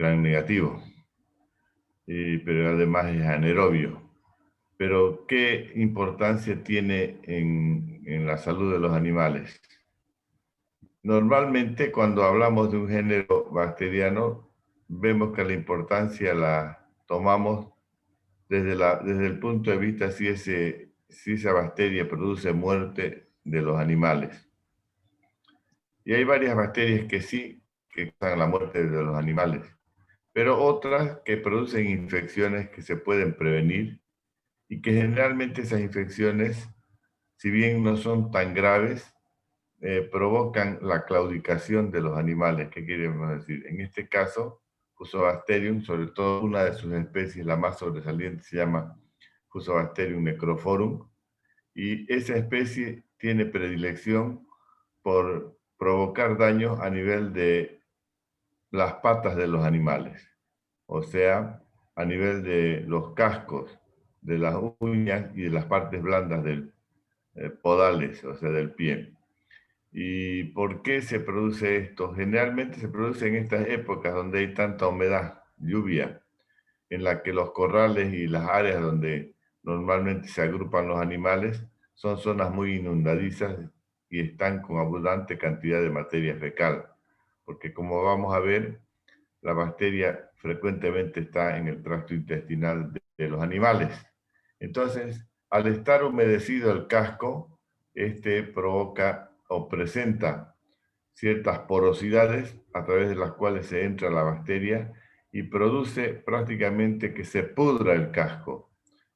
gram negativo, pero además es anaerobio. Pero, ¿qué importancia tiene en la salud de los animales? Normalmente, cuando hablamos de un género bacteriano, vemos que la importancia la tomamos desde el punto de vista si esa bacteria produce muerte de los animales. Y hay varias bacterias que sí, que causan la muerte de los animales, pero otras que producen infecciones que se pueden prevenir y que generalmente esas infecciones, si bien no son tan graves, provocan la claudicación de los animales. ¿Qué queremos decir? En este caso, Fusobacterium, sobre todo una de sus especies, la más sobresaliente, se llama Fusobacterium necrophorum, y esa especie tiene predilección por provocar daños a nivel de las patas de los animales, o sea, a nivel de los cascos, de las uñas y de las partes blandas del podales, o sea, del pie. ¿Y por qué se produce esto? Generalmente se produce en estas épocas donde hay tanta humedad, lluvia, en la que los corrales y las áreas donde normalmente se agrupan los animales son zonas muy inundadizas y están con abundante cantidad de materia fecal, porque como vamos a ver, la bacteria frecuentemente está en el tracto intestinal de los animales. Entonces, al estar humedecido el casco, este provoca o presenta ciertas porosidades a través de las cuales se entra la bacteria y produce prácticamente que se pudra el casco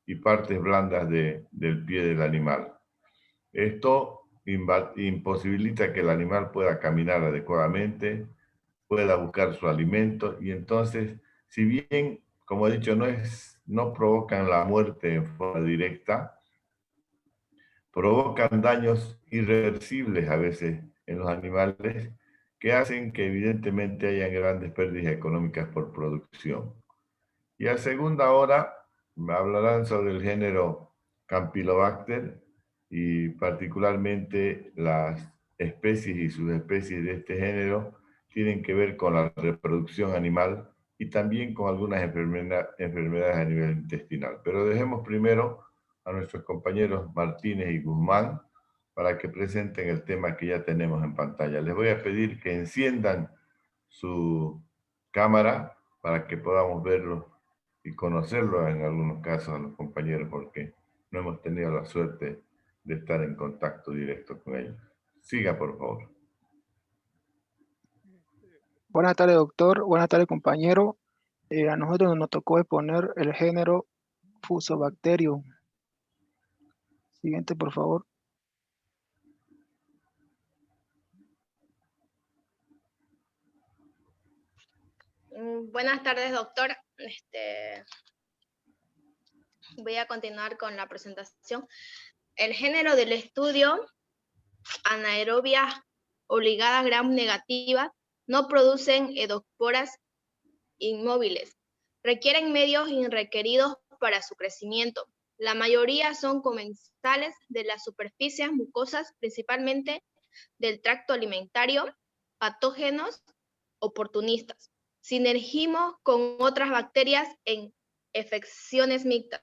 y partes blandas del pie del animal. Esto imposibilita que el animal pueda caminar adecuadamente, pueda buscar su alimento y entonces, si bien, como he dicho, no provocan la muerte en forma directa, provocan daños irreversibles a veces en los animales que hacen que evidentemente hayan grandes pérdidas económicas por producción. Y a segunda hora me hablarán sobre el género Campylobacter y particularmente las especies y subespecies de este género tienen que ver con la reproducción animal y también con algunas enfermedades a nivel intestinal. Pero dejemos primero a nuestros compañeros Martínez y Guzmán para que presenten el tema que ya tenemos en pantalla. Les voy a pedir que enciendan su cámara para que podamos verlo y conocerlo en algunos casos a los compañeros, porque no hemos tenido la suerte de estar en contacto directo con ellos. Siga, por favor. Buenas tardes, doctor. Buenas tardes, compañero. A nosotros nos tocó exponer el género Fusobacterium. Siguiente, por favor. Buenas tardes, doctor. Voy a continuar con la presentación. El género del estudio, anaerobias obligadas gram negativas, no producen endosporas inmóviles. Requieren medios requeridos para su crecimiento. La mayoría son comensales de las superficies mucosas, principalmente del tracto alimentario, patógenos oportunistas. Sinergismo con otras bacterias en infecciones mixtas.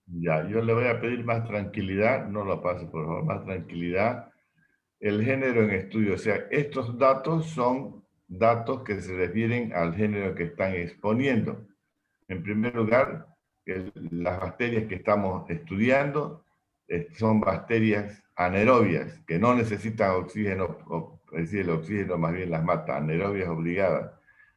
Ya, yo le voy a pedir más tranquilidad, no lo pase por favor, más tranquilidad. El género en estudio, o sea, estos datos son datos que se refieren al género que están exponiendo. En primer lugar, las bacterias que estamos estudiando son bacterias anaerobias, que no necesitan oxígeno, es decir, el oxígeno más bien las mata, anaerobias obligadas.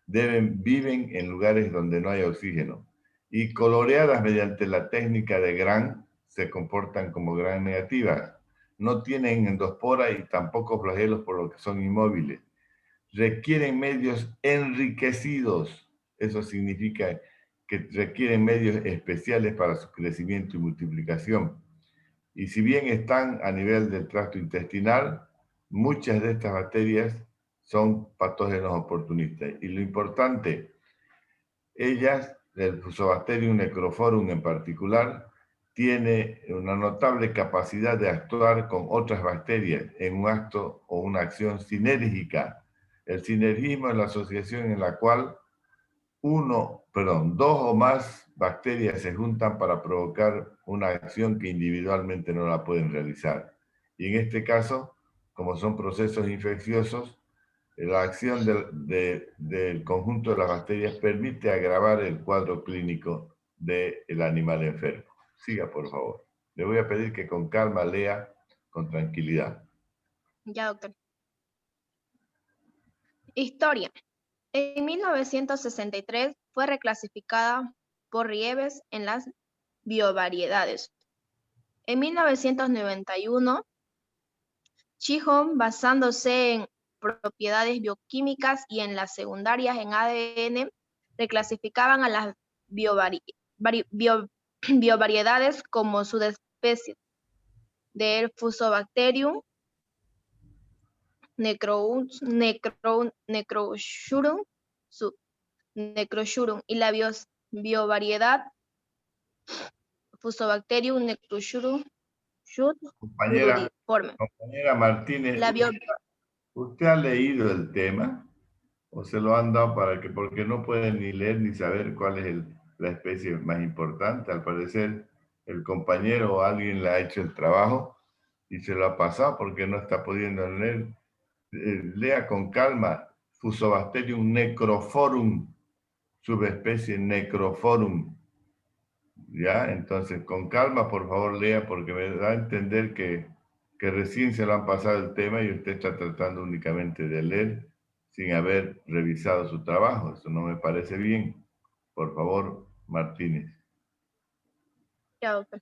Viven en lugares donde no hay oxígeno. Y coloreadas mediante la técnica de Gram, se comportan como Gram negativas. No tienen endospora y tampoco flagelos, por lo que son inmóviles. Requieren medios enriquecidos. Eso significa que requieren medios especiales para su crecimiento y multiplicación. Y si bien están a nivel del tracto intestinal, muchas de estas bacterias son patógenos oportunistas. Y lo importante, ellas, el Fusobacterium necrophorum en particular, tiene una notable capacidad de actuar con otras bacterias en un acto o una acción sinérgica. El sinergismo es la asociación en la cual dos o más bacterias se juntan para provocar una acción que individualmente no la pueden realizar. Y en este caso, como son procesos infecciosos, la acción del conjunto de las bacterias permite agravar el cuadro clínico del animal enfermo. Siga, por favor. Le voy a pedir que con calma lea con tranquilidad. Ya, doctor. Historia. En 1963 fue reclasificada por Rieves en las biovariedades. En 1991, Chihon, basándose en propiedades bioquímicas y en las secundarias en ADN, reclasificaban a las biovariedades como subespecies del Fusobacterium necroshurum y la biovariedad Fusobacterium necroshurum Compañera Martínez, La ¿usted ha leído el tema o se lo han dado porque no pueden ni leer ni saber cuál es la especie más importante? Al parecer el compañero o alguien le ha hecho el trabajo y se lo ha pasado porque no está pudiendo leer. Lea con calma Fusobacterium necrophorum, subespecie necrophorum. ¿Ya? Entonces, con calma, por favor, lea, porque me da a entender que recién se lo han pasado el tema y usted está tratando únicamente de leer sin haber revisado su trabajo. Eso no me parece bien. Por favor, Martínez. Ya, doctor.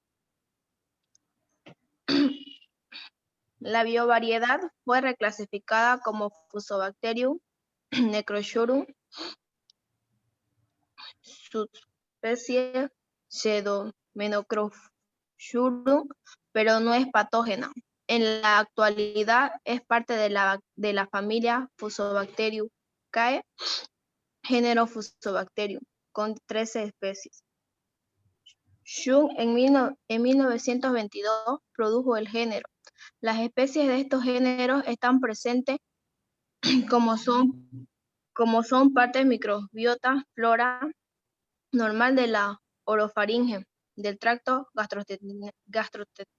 La biovariedad fue reclasificada como Fusobacterium necroshurum, subespecie Pseudomenocroshurum, pero no es patógena. En la actualidad es parte de la familia Fusobacteriucae, género Fusobacterium, con 13 especies. Shum en 1922 produjo el género. Las especies de estos géneros están presentes como son parte del microbiota flora normal de la orofaringe, del tracto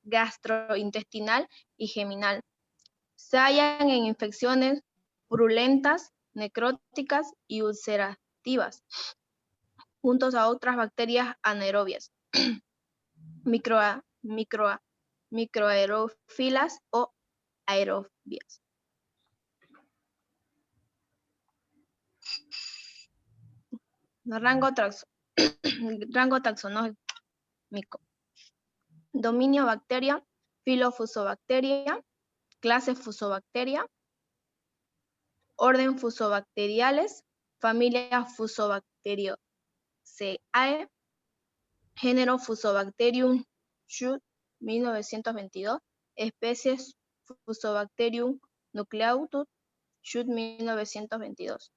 gastrointestinal y geminal. Se hallan en infecciones purulentas, necróticas y ulcerativas, juntos a otras bacterias anaerobias, microaerófilas o aerobias. Rango taxonómico. Dominio bacteria, filo Fusobacteria, clase Fusobacteria, orden Fusobacteriales, familia Fusobacteriaceae, género Fusobacterium Schutt, 1922, especies Fusobacterium nucleatus, Schutt, 1922.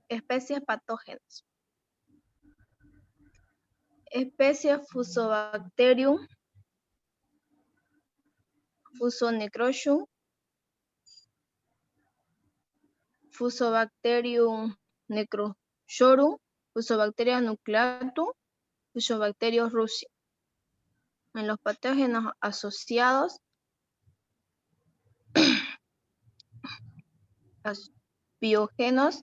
Especies patógenas. Especie Fusobacterium Fusonecroshum, Fusobacterium necroshorum, Fusobacteria nucleatum, Fusobacterium rusia. En los patógenos asociados, biogenes.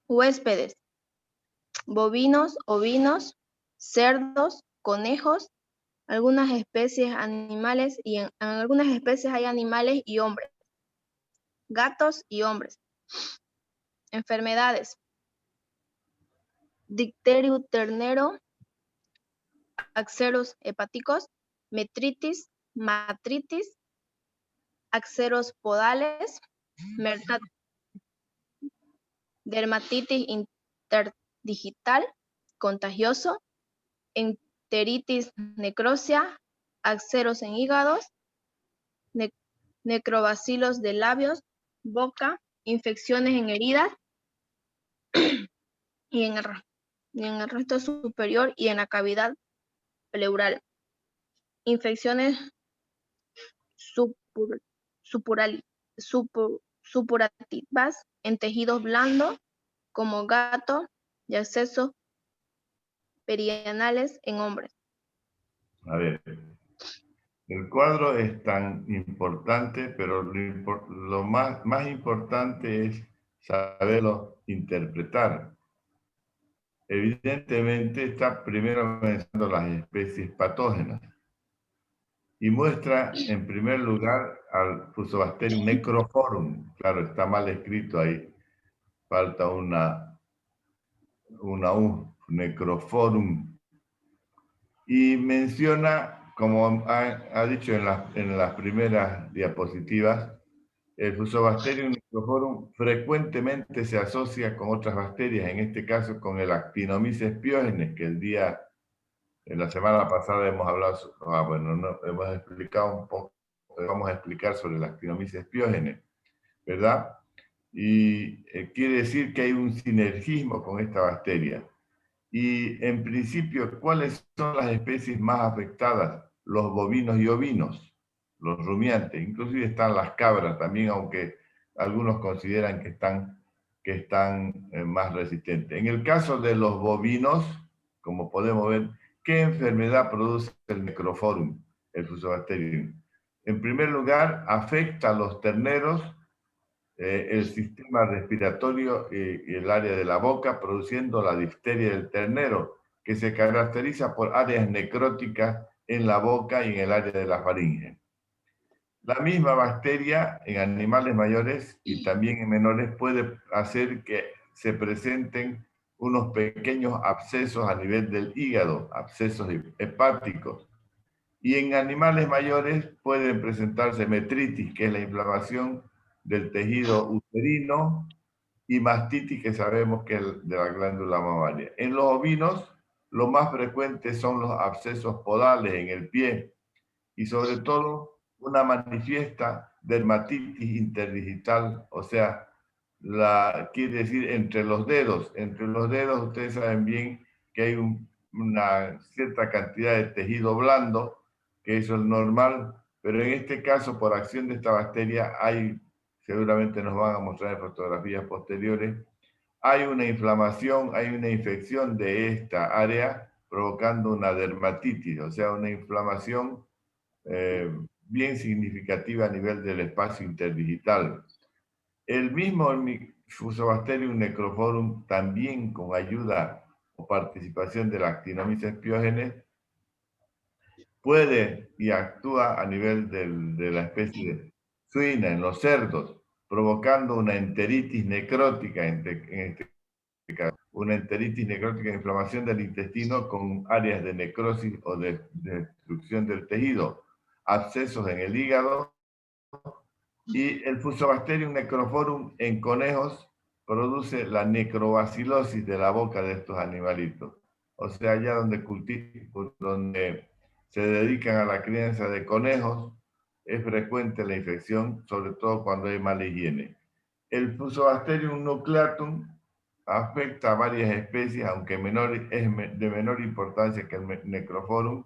Huéspedes: bovinos, ovinos, cerdos, conejos, algunas especies animales y en algunas especies hay animales y hombres, gatos y hombres. Enfermedades: difterio ternero, axeros hepáticos, metritis, matritis, axeros podales, dermatitis interdigital, contagioso, enteritis necrosia, axeros en hígados, necrobacilos de labios, boca, infecciones en heridas y en el resto superior y en la cavidad pleural. Infecciones supurativas en tejidos blandos como gato y abscesos perianales en hombres. A ver, el cuadro es tan importante, pero lo más importante es saberlo interpretar. Evidentemente está primero mencionando las especies patógenas y muestra en primer lugar al Fusobacterium necrophorum. Claro, está mal escrito ahí, falta una U, necrophorum. Y menciona, como ha dicho en las primeras diapositivas, el Fusobacterium necrophorum frecuentemente se asocia con otras bacterias, en este caso con el Actinomyces piógenes, que en la semana pasada hemos hablado, hemos explicado un poco, vamos a explicar sobre el Actinomyces piógenes, ¿verdad? Y quiere decir que hay un sinergismo con esta bacteria. Y en principio, ¿cuáles son las especies más afectadas? Los bovinos y ovinos, los rumiantes, inclusive están las cabras también, aunque algunos consideran que están más resistentes. En el caso de los bovinos, como podemos ver, ¿qué enfermedad produce el necrophorum, el Fusobacterium? En primer lugar, afecta a los terneros, el sistema respiratorio y el área de la boca, produciendo la difteria del ternero, que se caracteriza por áreas necróticas en la boca y en el área de la faringe. La misma bacteria en animales mayores y también en menores puede hacer que se presenten unos pequeños abscesos a nivel del hígado, abscesos hepáticos. Y en animales mayores pueden presentarse metritis, que es la inflamación del tejido uterino, y mastitis, que sabemos que es de la glándula mamaria. En los ovinos, lo más frecuente son los abscesos podales en el pie y sobre todo una manifiesta dermatitis interdigital, o sea, quiere decir entre los dedos. Entre los dedos ustedes saben bien que hay una cierta cantidad de tejido blando, que eso es normal, pero en este caso, por acción de esta bacteria, seguramente nos van a mostrar en fotografías posteriores, hay una inflamación, hay una infección de esta área provocando una dermatitis, o sea, una inflamación bien significativa a nivel del espacio interdigital. El mismo Fusobacterium necrophorum, también con ayuda o participación de la Actinomyces piógenes, puede y actúa a nivel de la especie suina en los cerdos, provocando una enteritis necrótica en este caso. Una enteritis necrótica, inflamación del intestino con áreas de necrosis o de destrucción del tejido, abscesos en el hígado, y el Fusobacterium necrophorum en conejos produce la necrobacilosis de la boca de estos animalitos. O sea, allá donde se dedican a la crianza de conejos, es frecuente la infección, sobre todo cuando hay mala higiene. El Fusobacterium nucleatum afecta a varias especies, aunque es de menor importancia que el necrophorum,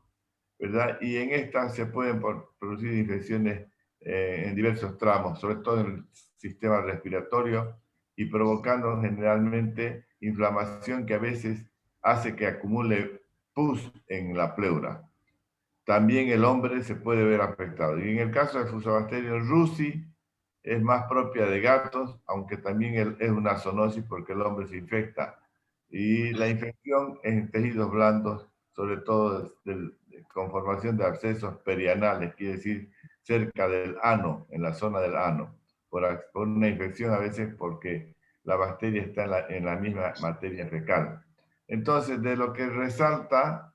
¿verdad? Y en estas se pueden producir infecciones en diversos tramos, sobre todo en el sistema respiratorio, y provocando generalmente inflamación que a veces hace que acumule pus en la pleura. También el hombre se puede ver afectado. Y en el caso del Fusobacterium rusi, es más propia de gatos, aunque también es una zoonosis porque el hombre se infecta. Y la infección en tejidos blandos, sobre todo con formación de abscesos perianales, quiere decir cerca del ano, en la zona del ano, por una infección a veces porque la bacteria está en la misma materia fecal. Entonces, de lo que resalta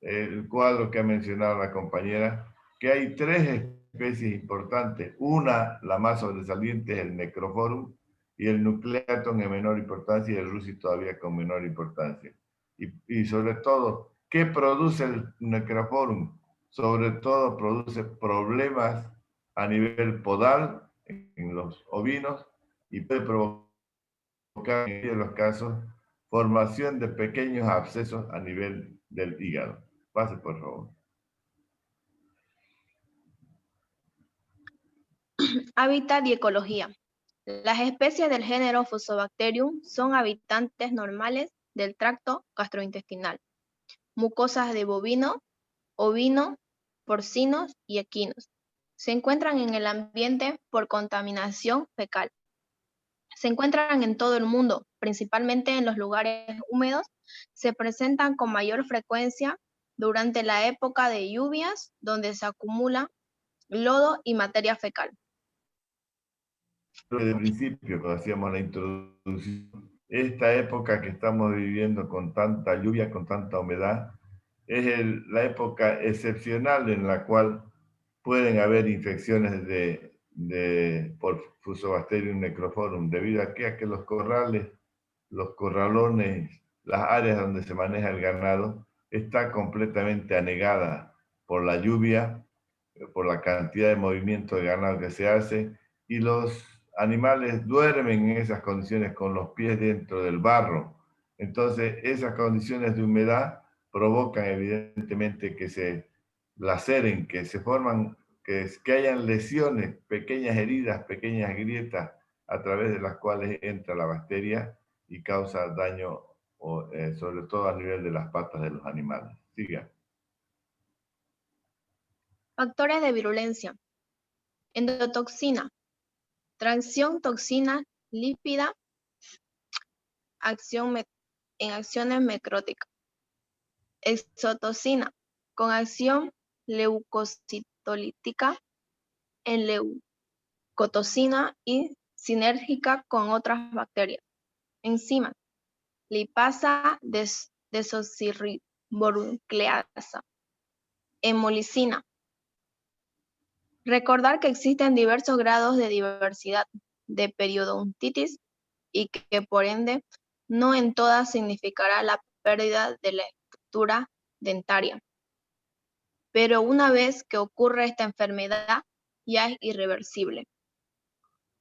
el cuadro que ha mencionado la compañera, que hay tres especies importantes. Una, la más sobresaliente, es el necrophorum, y el nucleatum en menor importancia, y el rusi todavía con menor importancia. Y sobre todo, ¿qué produce el necrophorum? Sobre todo produce problemas a nivel podal en los ovinos y puede provocar, en los casos, formación de pequeños abscesos a nivel del hígado. Pase, por favor. Hábitat y ecología. Las especies del género Fusobacterium son habitantes normales del tracto gastrointestinal, mucosas de bovino, ovino, porcinos y equinos. Se encuentran en el ambiente por contaminación fecal. Se encuentran en todo el mundo, principalmente en los lugares húmedos. Se presentan con mayor frecuencia durante la época de lluvias, donde se acumula lodo y materia fecal. Desde el principio, cuando hacíamos la introducción, esta época que estamos viviendo con tanta lluvia, con tanta humedad, es la época excepcional en la cual pueden haber infecciones por Fusobacterium necrophorum, debido a que los corrales, los corralones, las áreas donde se maneja el ganado, está completamente anegada por la lluvia, por la cantidad de movimiento de ganado que se hace, y los animales duermen en esas condiciones con los pies dentro del barro. Entonces, esas condiciones de humedad provocan evidentemente que se laceren, que se forman, que hayan lesiones, pequeñas heridas, pequeñas grietas a través de las cuales entra la bacteria y causa daño, sobre todo a nivel de las patas de los animales. Siga. Factores de virulencia. Endotoxina. Tracción toxina lípida en acciones necróticas. Exotoxina, con acción leucocitolítica en leucotoxina y sinérgica con otras bacterias. Enzimas, lipasa desoxirribonucleasa. Hemolicina. Recordar que existen diversos grados de diversidad de periodontitis y que por ende no en todas significará la pérdida de la estructura dentaria. Pero una vez que ocurre esta enfermedad ya es irreversible.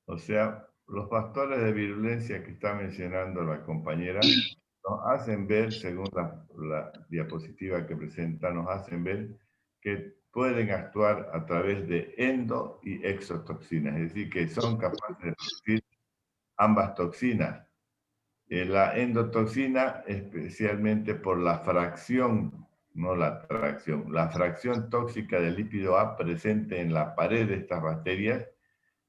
O sea, los factores de virulencia que está mencionando la compañera nos hacen ver, según la diapositiva que presenta, nos hacen ver que pueden actuar a través de endo y exotoxinas, es decir, que son capaces de producir ambas toxinas. La endotoxina, especialmente por la fracción, no la tracción, la fracción tóxica del lípido A presente en la pared de estas bacterias,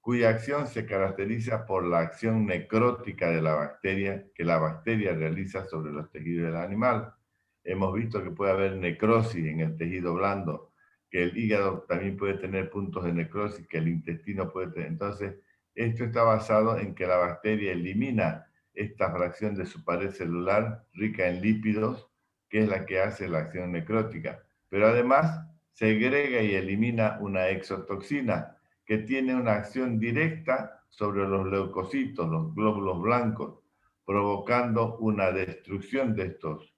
cuya acción se caracteriza por la acción necrótica de la bacteria que la bacteria realiza sobre los tejidos del animal. Hemos visto que puede haber necrosis en el tejido blando, que el hígado también puede tener puntos de necrosis, que el intestino puede tener. Entonces, esto está basado en que la bacteria elimina esta fracción de su pared celular rica en lípidos, que es la que hace la acción necrótica. Pero además, segrega y elimina una exotoxina, que tiene una acción directa sobre los leucocitos, los glóbulos blancos, provocando una destrucción de estos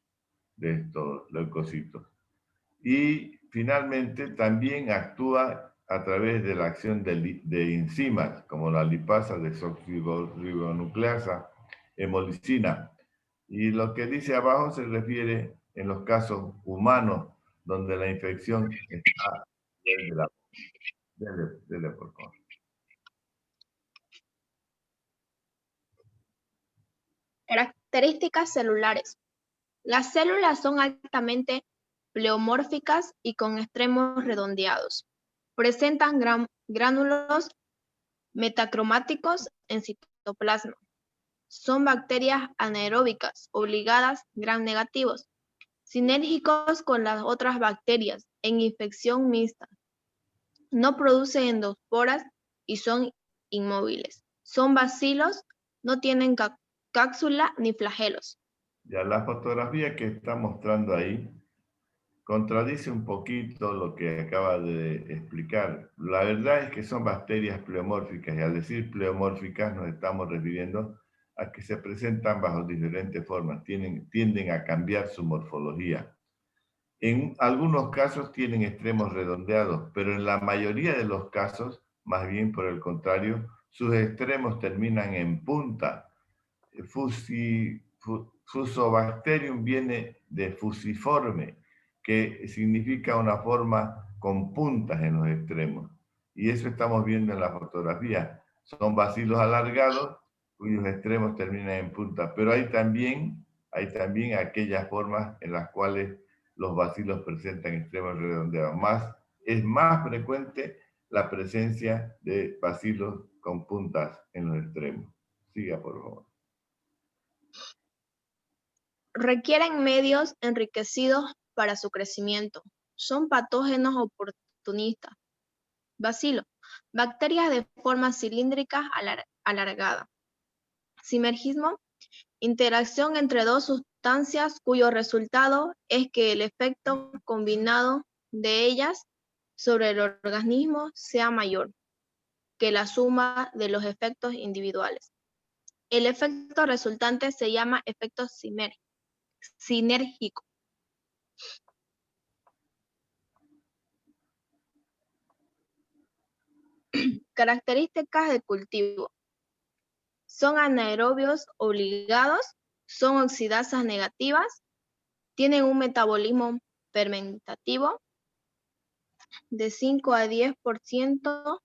leucocitos. Y finalmente también actúa a través de la acción de enzimas, como la lipasa desoxirribonucleasa, hemolicina. Y lo que dice abajo se refiere en los casos humanos, donde la infección está desde la... Dele, por favor. Características celulares. Las células son altamente pleomórficas y con extremos redondeados. Presentan gránulos metacromáticos en citoplasma. Son bacterias anaeróbicas, obligadas, gram negativos, sinérgicos con las otras bacterias en infección mixta. No producen endosporas y son inmóviles. Son bacilos, no tienen cápsula ni flagelos. Ya la fotografía que está mostrando ahí contradice un poquito lo que acaba de explicar. La verdad es que son bacterias pleomórficas, y al decir pleomórficas nos estamos refiriendo a que se presentan bajo diferentes formas, tienden a cambiar su morfología. En algunos casos tienen extremos redondeados, pero en la mayoría de los casos, más bien por el contrario, sus extremos terminan en punta. Fusobacterium viene de fusiforme, que significa una forma con puntas en los extremos. Y eso estamos viendo en la fotografía. Son bacilos alargados cuyos extremos terminan en punta. Pero hay también aquellas formas en las cuales los bacilos presentan extremos redondeados. Es más frecuente la presencia de bacilos con puntas en los extremos. Siga, por favor. Requieren medios enriquecidos para su crecimiento. Son patógenos oportunistas. Bacilo. Bacterias de forma cilíndrica alargada. Sinergismo. Interacción entre dos sustancias cuyo resultado es que el efecto combinado de ellas sobre el organismo sea mayor que la suma de los efectos individuales. El efecto resultante se llama efecto sinérgico. Características de cultivo. Son anaerobios obligados, son oxidasas negativas, tienen un metabolismo fermentativo de 5 a 10%,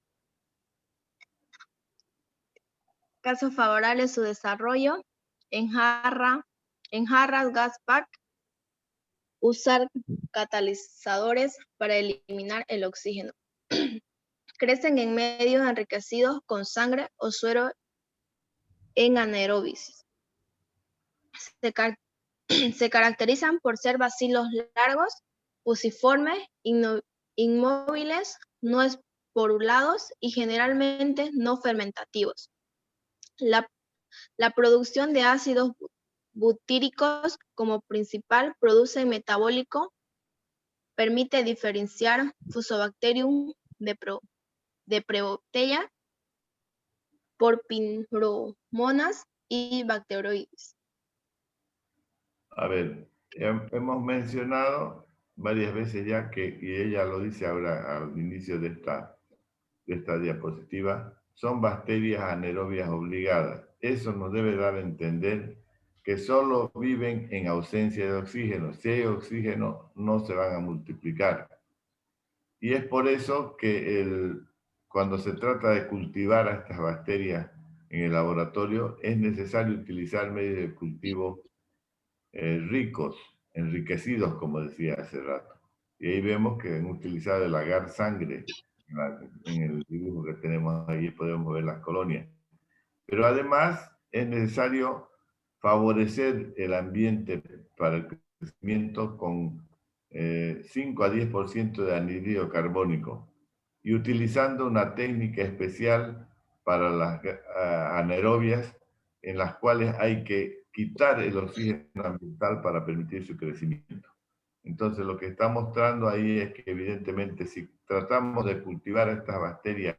casos favorables su desarrollo, en jarras gas pack, usar catalizadores para eliminar el oxígeno. Crecen en medios enriquecidos con sangre o suero en anaerobisis. Se caracterizan por ser bacilos largos, fusiformes, inmóviles, no esporulados y generalmente no fermentativos. La producción de ácidos butíricos como principal producto metabólico permite diferenciar Fusobacterium de Prevotella por pindromonas y bacteroides. A ver, hemos mencionado varias veces ya y ella lo dice ahora al inicio de esta diapositiva, son bacterias anaerobias obligadas. Eso nos debe dar a entender que solo viven en ausencia de oxígeno. Si hay oxígeno, no se van a multiplicar. Y es por eso que cuando se trata de cultivar a estas bacterias en el laboratorio, es necesario utilizar medios de cultivo ricos, enriquecidos, como decía hace rato. Y ahí vemos que han utilizado el agar sangre. En el dibujo que tenemos ahí podemos ver las colonias. Pero además es necesario favorecer el ambiente para el crecimiento con 5 a 10% de anhídrido carbónico y utilizando una técnica especial para las anaerobias en las cuales hay que quitar el oxígeno ambiental para permitir su crecimiento. Entonces lo que está mostrando ahí es que evidentemente si tratamos de cultivar estas bacterias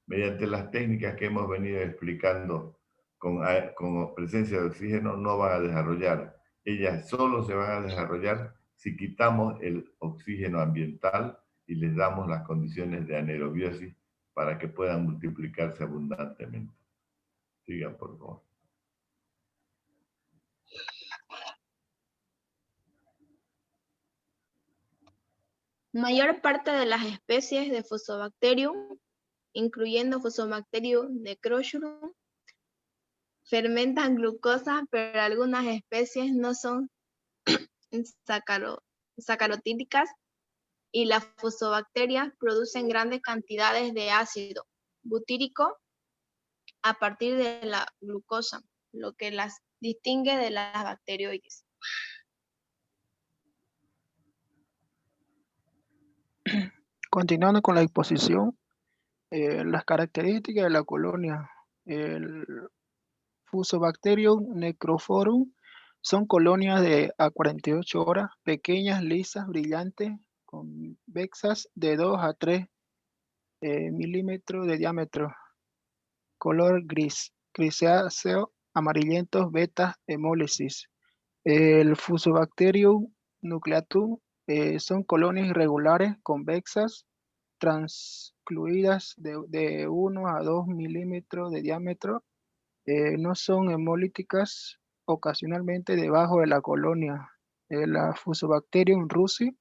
mediante las técnicas que hemos venido explicando con presencia de oxígeno, no van a desarrollar. Ellas solo se van a desarrollar si quitamos el oxígeno ambiental y les damos las condiciones de anaerobiosis para que puedan multiplicarse abundantemente. Sigan, por favor. Mayor parte de las especies de Fusobacterium, incluyendo Fusobacterium necrosum, fermentan glucosa, pero algunas especies no son sacarotídicas y las fusobacterias producen grandes cantidades de ácido butírico a partir de la glucosa, lo que las distingue de las bacteroides. Continuando con la exposición, las características de la colonia. El Fusobacterium necrophorum son colonias de a 48 horas, pequeñas, lisas, brillantes, convexas de 2 a 3 milímetros de diámetro, color gris, grisáceo, amarillentos, beta, hemólisis. El Fusobacterium nucleatum son colonias irregulares, convexas, transcluidas de 1 a 2 milímetros de diámetro, no son hemolíticas, ocasionalmente debajo de la colonia. La Fusobacterium rusi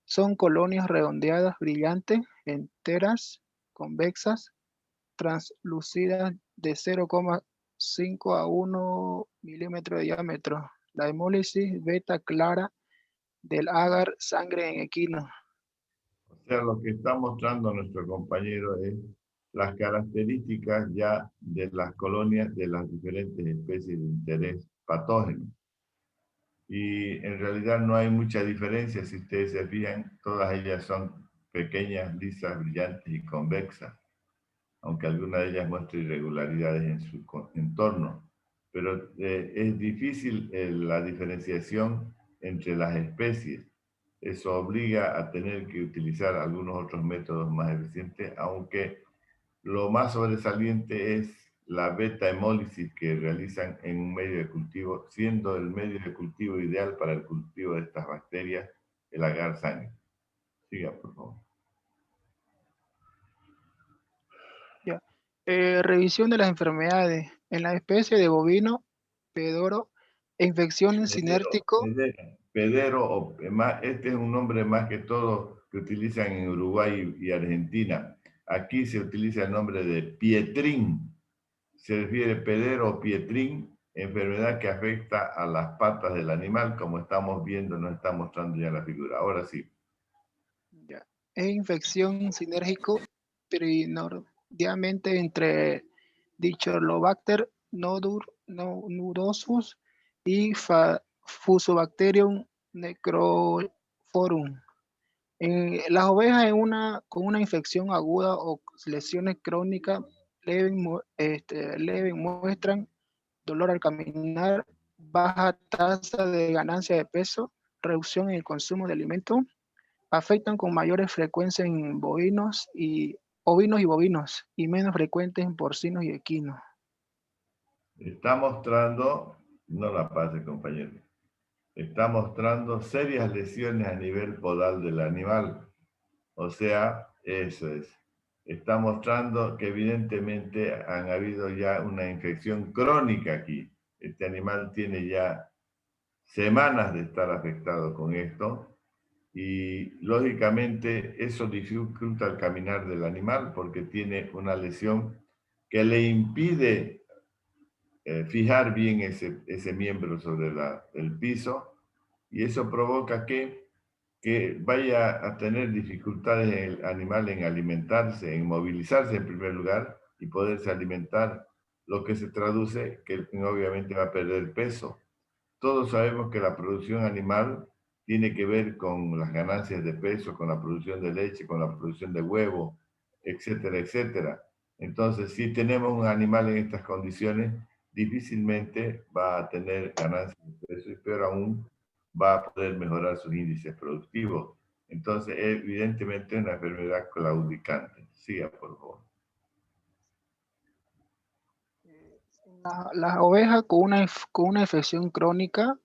Son colonias redondeadas, brillantes, enteras, convexas, translúcidas de 0,5 a 1 milímetro de diámetro. La hemólisis beta clara del agar sangre en equino. O sea, lo que está mostrando nuestro compañero es las características ya de las colonias de las diferentes especies de interés patógeno. Y en realidad no hay mucha diferencia, si ustedes se fijan, todas ellas son pequeñas, lisas, brillantes y convexas, aunque alguna de ellas muestra irregularidades en su entorno. Pero es difícil la diferenciación entre las especies. Eso obliga a tener que utilizar algunos otros métodos más eficientes, aunque lo más sobresaliente es la beta-hemólisis que realizan en un medio de cultivo, siendo el medio de cultivo ideal para el cultivo de estas bacterias el agar sangre. Siga, por favor. Ya. Revisión de las enfermedades. En la especie de bovino, pedoro, e infección sinértico. Pedero, este es un nombre más que todo que utilizan en Uruguay y Argentina. Aquí se utiliza el nombre de pietrín. Se refiere pedero o pietrín, enfermedad que afecta a las patas del animal, como estamos viendo, nos está mostrando ya la figura. Ahora sí. Ya. E infección sinérgico primordialmente entre Dichrobacter nudosus y Fusobacterium necrophorum. En las ovejas con una infección aguda o lesiones crónicas leve muestran dolor al caminar, baja tasa de ganancia de peso, reducción en el consumo de alimentos, afectan con mayores frecuencia en ovinos y bovinos y menos frecuentes en porcinos y equinos. Está mostrando, no la pase compañero, está mostrando serias lesiones a nivel podal del animal. O sea, eso es. Está mostrando que evidentemente han habido ya una infección crónica aquí. Este animal tiene ya semanas de estar afectado con esto y lógicamente eso dificulta el caminar del animal porque tiene una lesión que le impide fijar bien ese miembro sobre el piso y eso provoca que vaya a tener dificultades el animal en alimentarse, en movilizarse en primer lugar y poderse alimentar, lo que se traduce que obviamente va a perder peso. Todos sabemos que la producción animal tiene que ver con las ganancias de peso, con la producción de leche, con la producción de huevo, etcétera, etcétera. Entonces, si tenemos un animal en estas condiciones, difícilmente va a tener ganancias de peso y peor aún, va a poder mejorar sus índices productivos. Entonces, evidentemente, es una enfermedad claudicante. Siga, por favor. Las ovejas con una infección crónica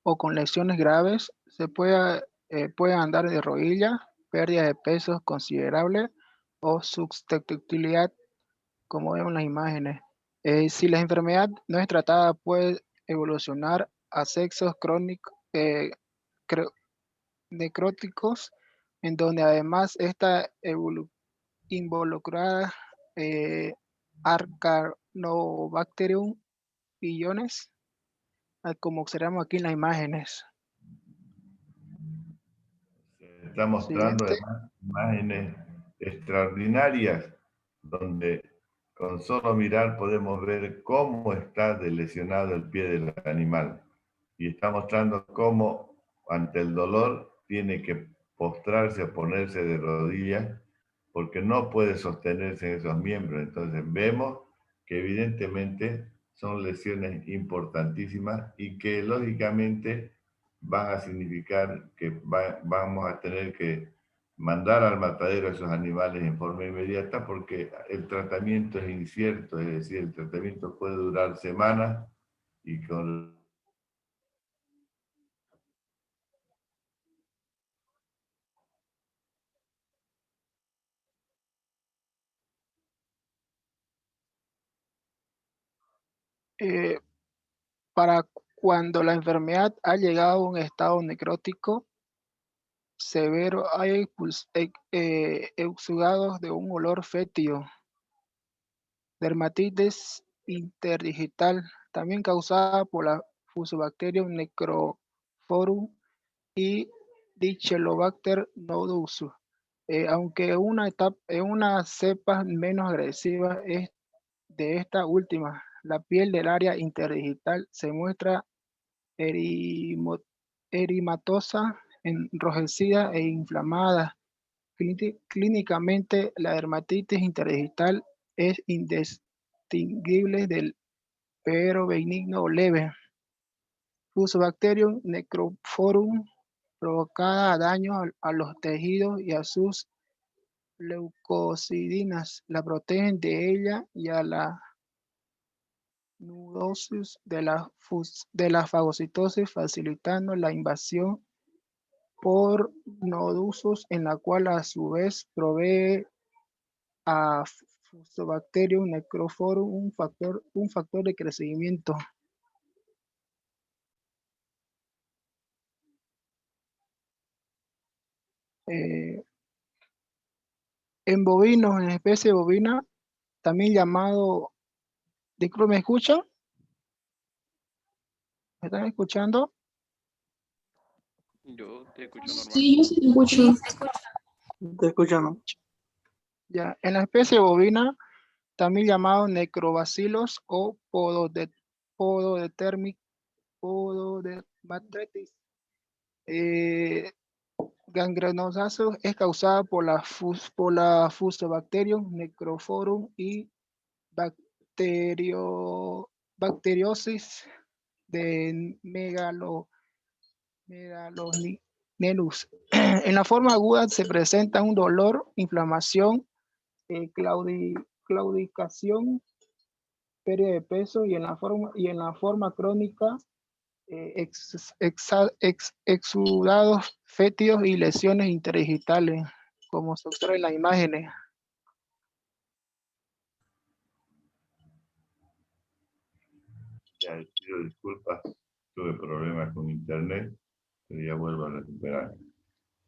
o con lesiones graves pueden andar de rodillas, pérdida de peso considerable o susceptibilidad, como vemos en las imágenes. Si la enfermedad no es tratada, puede evolucionar a sexos crónicos, necróticos, en donde además está involucrada Arcanobacterium billones, como observamos aquí en las imágenes. Se está mostrando Siguiente. además imágenes extraordinarias donde con solo mirar podemos ver cómo está lesionado el pie del animal. Y está mostrando cómo ante el dolor tiene que postrarse o ponerse de rodillas porque no puede sostenerse en esos miembros. Entonces vemos que evidentemente son lesiones importantísimas y que lógicamente van a significar que vamos a tener que mandar al matadero a esos animales en forma inmediata porque el tratamiento es incierto, es decir, el tratamiento puede durar semanas y con Eh, para cuando la enfermedad ha llegado a un estado necrótico, severo, hay exudados de un olor fétido. Dermatitis interdigital, también causada por la Fusobacterium necrophorum y Dichylobacter nodosus. Aunque una cepa menos agresiva es de esta última, la piel del área interdigital se muestra erimatosa, enrojecida e inflamada. Clínicamente, la dermatitis interdigital es indistinguible del pero benigno o leve. Fusobacterium necrophorum provocada daño a los tejidos y a sus leucocidinas, la protegen de ella y a la nudosis de la fagocitosis, facilitando la invasión por nodusos, en la cual a su vez provee a Fusobacterium necrophorum un factor de crecimiento. En bovinos, en especie bovina, también llamado, ¿me escuchan? ¿Me están escuchando? Yo te escucho normal. Sí, yo sí te escucho. Te escuchando. Ya, en la especie bovina, también llamado necrobacilos o pododermatitis gangrenosazo, es causada por la Fusobacterium necrophorum y bacteriosis de megalonenus. En la forma aguda se presenta un dolor, inflamación, claudicación, pérdida de peso, y en la forma crónica, exudados fétidos y lesiones interdigitales, como se observa en las imágenes. Ya pido disculpas, tuve problemas con internet, pero ya vuelvo a recuperar.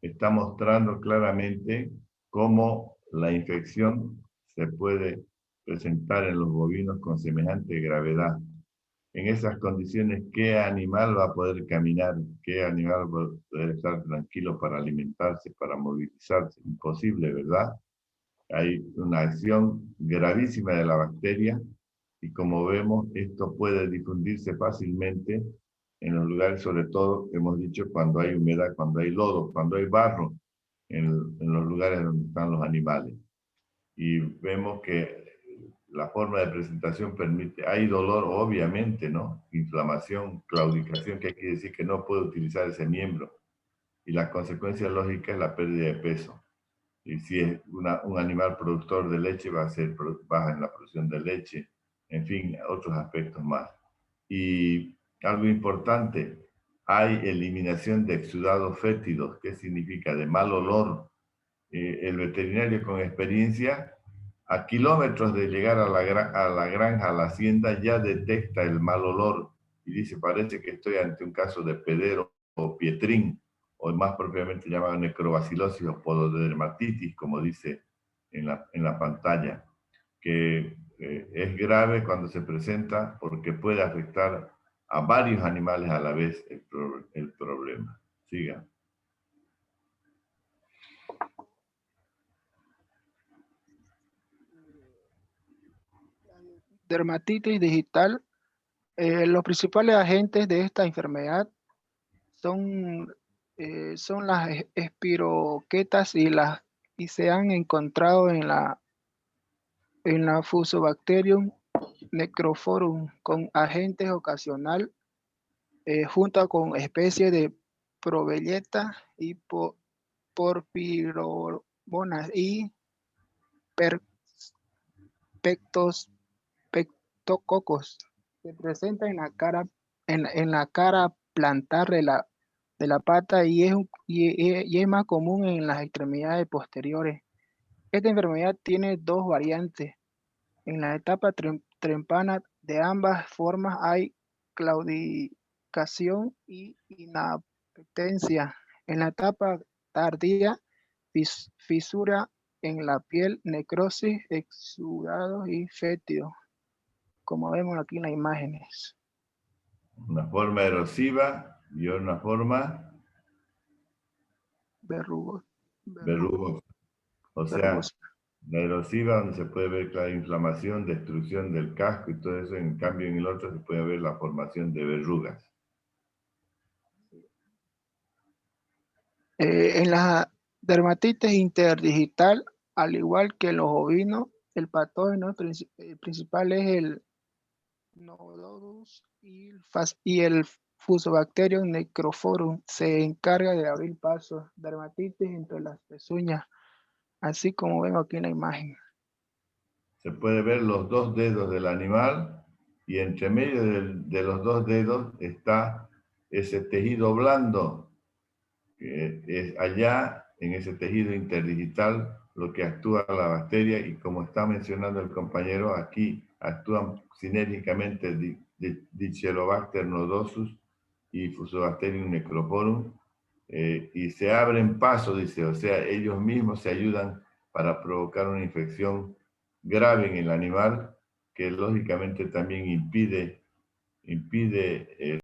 Está mostrando claramente cómo la infección se puede presentar en los bovinos con semejante gravedad. En esas condiciones, ¿qué animal va a poder caminar? ¿Qué animal va a poder estar tranquilo para alimentarse, para movilizarse? Imposible, ¿verdad? Hay una acción gravísima de la bacteria y, como vemos, esto puede difundirse fácilmente en los lugares, sobre todo, hemos dicho, cuando hay humedad, cuando hay lodo, cuando hay barro, en los lugares donde están los animales. Y vemos que la forma de presentación permite, hay dolor, obviamente, ¿no? Inflamación, claudicación, que quiere decir que no puede utilizar ese miembro. Y la consecuencia lógica es la pérdida de peso. Y si es un animal productor de leche, va a ser baja en la producción de leche. En fin, otros aspectos más. Y algo importante, hay eliminación de exudados fétidos. ¿Qué significa? De mal olor. El veterinario con experiencia, a kilómetros de llegar a la granja, a la hacienda, ya detecta el mal olor y dice, parece que estoy ante un caso de pedero o pietrín, o más propiamente llamado necrobacilosis o pododermatitis, como dice en la pantalla, que es grave cuando se presenta porque puede afectar a varios animales a la vez el problema. Siga. Dermatitis digital. Los principales agentes de esta enfermedad son las espiroquetas y se han encontrado en la Fusobacterium necrophorum con agentes ocasional, junto con especies de provelleta y porfiromonas y pectococos. Se presenta en la cara, en la cara plantar de la pata, y es más común en las extremidades posteriores. Esta enfermedad tiene dos variantes. En la etapa temprana de ambas formas hay claudicación y inaptencia. En la etapa tardía, fisura en la piel, necrosis, exudados y fétidos, como vemos aquí en las imágenes. Una forma erosiva y una forma Verrugosa. verrugosa. O sea, la erosiva, donde se puede ver la inflamación, destrucción del casco y todo eso, en cambio en el otro se puede ver la formación de verrugas. En la dermatitis interdigital, al igual que en los ovinos, el patógeno principal es el Nododus y el Fusobacterium necrophorum se encarga de abrir pasos, dermatitis entre las pezuñas, así como ven aquí en la imagen. Se puede ver los dos dedos del animal y entre medio de los dos dedos está ese tejido blando, que es allá en ese tejido interdigital lo que actúa la bacteria, y como está mencionando el compañero, aquí actúan sinérgicamente Dichelobacter nodosus y Fusobacterium necrophorum, y se abren pasos, dice, o sea, ellos mismos se ayudan para provocar una infección grave en el animal, que lógicamente también impide